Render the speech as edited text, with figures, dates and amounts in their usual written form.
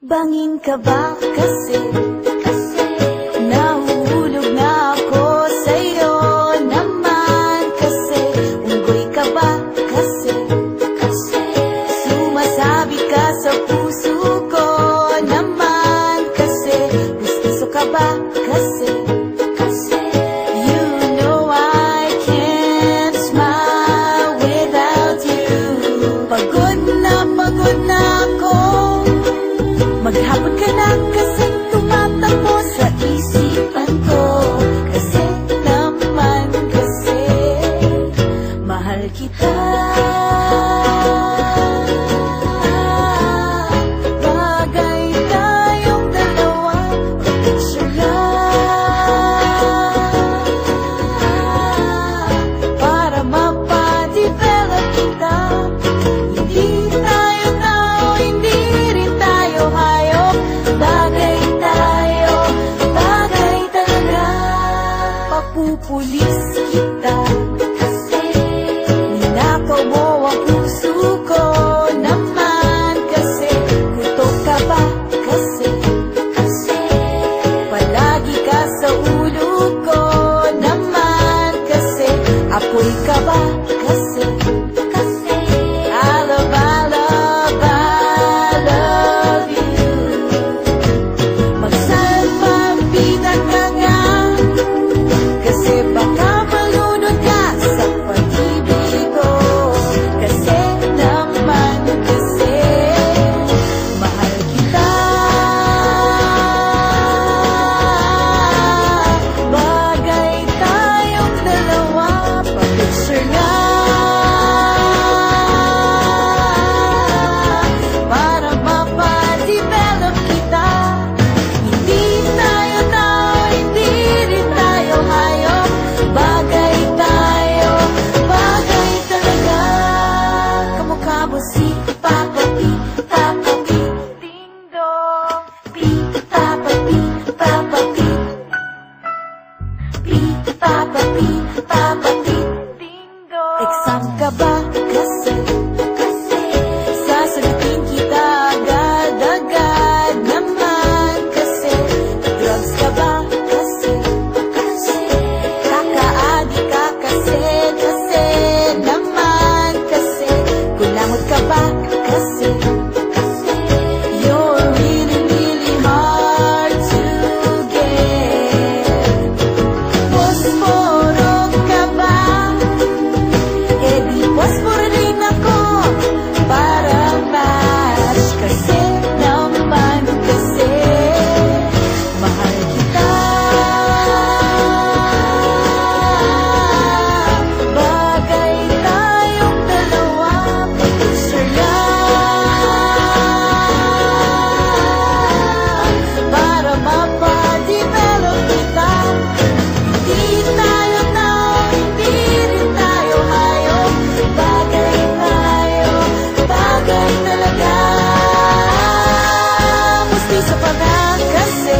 Bangin ka ba kasi nahuhulog na ako sa'yo naman kasi unggoy ka ba kasi sumasabi ka sa puso ko naman kasi gusto ka ba kasi you know I can't smile without you. Pagod na ako, maghapon ka na kasi tumatakbo sa isipan ko. Kasi naman kasi mahal kita. Bagay tayong dalawa, picture lang para mapadevelop kita. Hindi tayo tao, hindi rin tayo hayop. Bagay tayo, bagay talaga. Papupulis kita kasi ninakaw mo ang puso ko naman kasi kutok ka ba kasi palagi ka sa ulo ko naman kasi apoy ka ba kasi I love you. Magsalpapitan ka nga kasi baka malunod ka sa pag-ibig ko. Kasi naman kasi mahal kita. Bagay tayong dalawa, pa-picture nga para mapadevelop kita. Hindi tayo tao, hindi rin tayo hayop. Bagay tayo, bagay talaga. Kamukha mo si Papa P, Papa P, ding dong. P, Papa P, Papa P, P, Papa P, Papa P, ding dong. Exam ka ba kasi sasagutin kita agad-agad naman kasi drugs ka ba kasi kakaadi ka kasi naman kasi kulangot ka ba kasi you're really, really hard to get. Posporo ka ba? Eh di posporo rin ako para match kasi naman kasi mahal kita. Bagay tayong dalawa, pa-picture lang para mapadevelop kita. Hindi tayo tao, hindi rin tayo hayop. Bagay tayo, bagay talaga. Pustiso pa nga kasi